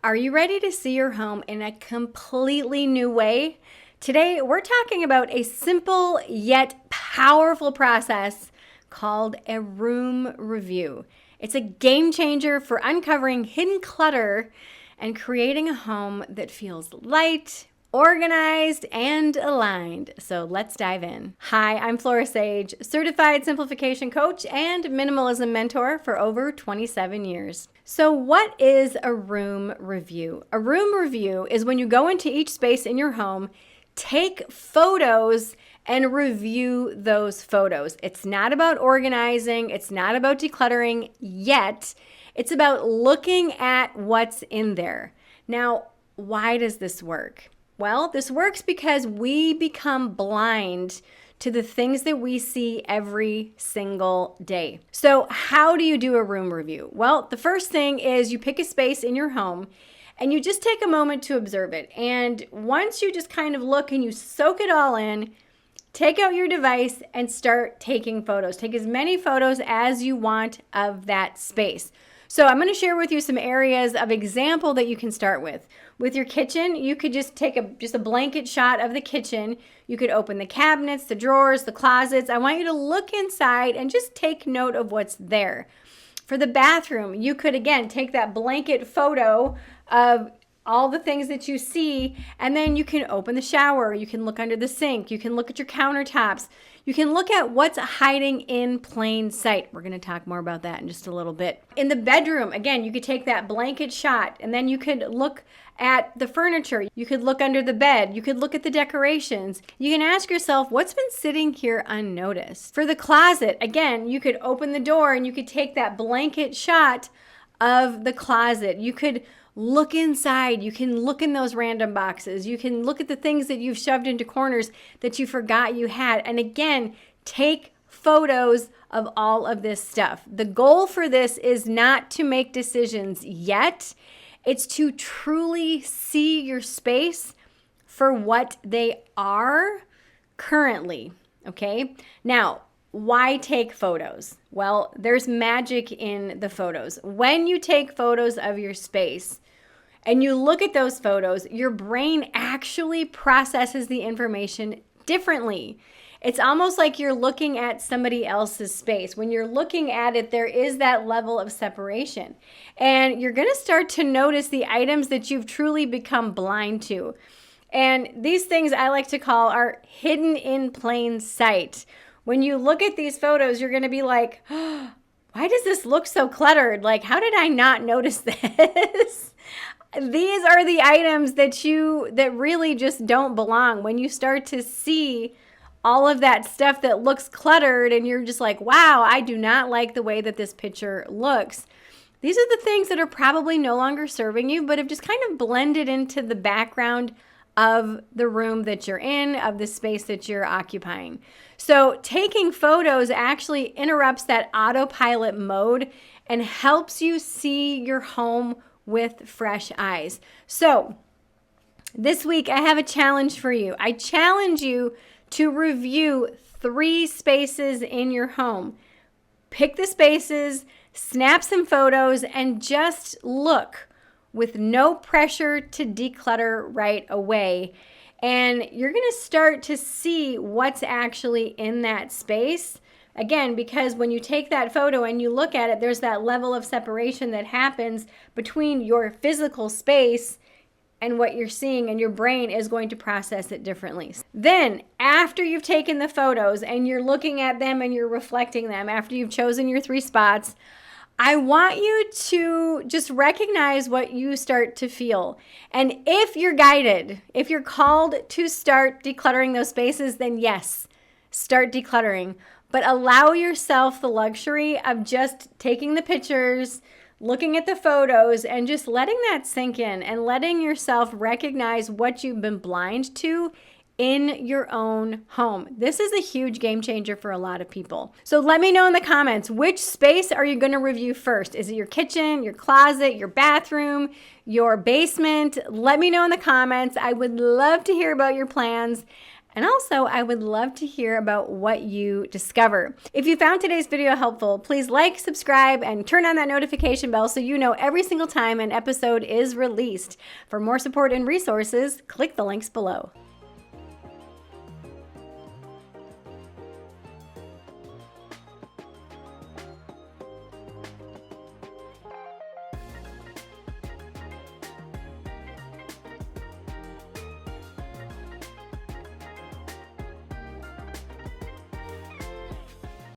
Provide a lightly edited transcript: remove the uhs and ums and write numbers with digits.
Are you ready to see your home in a completely new way? Today, we're talking about a simple yet powerful process called a room review. It's a game changer for uncovering hidden clutter and creating a home that feels light, organized, and aligned. So let's dive in. Hi, I'm Flora, certified simplification coach and minimalism mentor for over 27 years. So what is a room review? A room review is when you go into each space in your home, take photos, and review those photos. It's not about organizing. It's not about decluttering yet. It's about looking at what's in there. Now, why does this work? Well, this works because we become blind to the things that we see every single day. So how do you do a room review? Well, the first thing is you pick a space in your home and you just take a moment to observe it. And once you just kind of look and you soak it all in, take out your device and start taking photos. Take as many photos as you want of that space. So I'm going to share with you some areas of example that you can start with. With your kitchen, you could just take a blanket shot of the kitchen. You could open the cabinets, the drawers, the closets. I want you to look inside and just take note of what's there. For the bathroom, you could, again, take that blanket photo of all the things that you see, and then you can open the shower, you can look under the sink, you can look at your countertops, you can look at what's hiding in plain sight. We're gonna talk more about that in just a little bit. In the bedroom, again, you could take that blanket shot, and then you could look at the furniture, you could look under the bed, you could look at the decorations. You can ask yourself, what's been sitting here unnoticed? For the closet, again, you could open the door and you could take that blanket shot of the closet. You could look inside. You can look in those random boxes. You can look at the things that you've shoved into corners that you forgot you had. And again, take photos of all of this stuff. The goal for this is not to make decisions yet. It's to truly see your space for what they are currently, okay? Now, why take photos? Well, there's magic in the photos. When you take photos of your space and you look at those photos, your brain actually processes the information differently. It's almost like you're looking at somebody else's space. When you're looking at it, there is that level of separation. And you're going to start to notice the items that you've truly become blind to. And these things I like to call are hidden in plain sight. When you look at these photos, you're going to be like, oh, why does this look so cluttered? Like, how did I not notice this? These are the items that really just don't belong. When you start to see all of that stuff that looks cluttered and you're just like, wow, I do not like the way that this picture looks. These are the things that are probably no longer serving you, but have just kind of blended into the background of the room that you're in, of the space that you're occupying. So taking photos actually interrupts that autopilot mode and helps you see your home with fresh eyes. So this week I have a challenge for you. I challenge you to review 3 spaces in your home. Pick the spaces, snap some photos, and just look with no pressure to declutter right away. And you're going to start to see what's actually in that space. Again, because when you take that photo and you look at it, there's that level of separation that happens between your physical space and what you're seeing, and your brain is going to process it differently. Then, after you've taken the photos and you're looking at them and you're reflecting them, after you've chosen your 3 spots, I want you to just recognize what you start to feel. And if you're guided, if you're called to start decluttering those spaces, then yes, start decluttering. But allow yourself the luxury of just taking the pictures, looking at the photos, and just letting that sink in and letting yourself recognize what you've been blind to in your own home. This is a huge game changer for a lot of people. So let me know in the comments, which space are you going to review first? Is it your kitchen, your closet, your bathroom, your basement? Let me know in the comments. I would love to hear about your plans. And also, I would love to hear about what you discover. If you found today's video helpful, please like, subscribe, and turn on that notification bell so you know every single time an episode is released. For more support and resources, click the links below.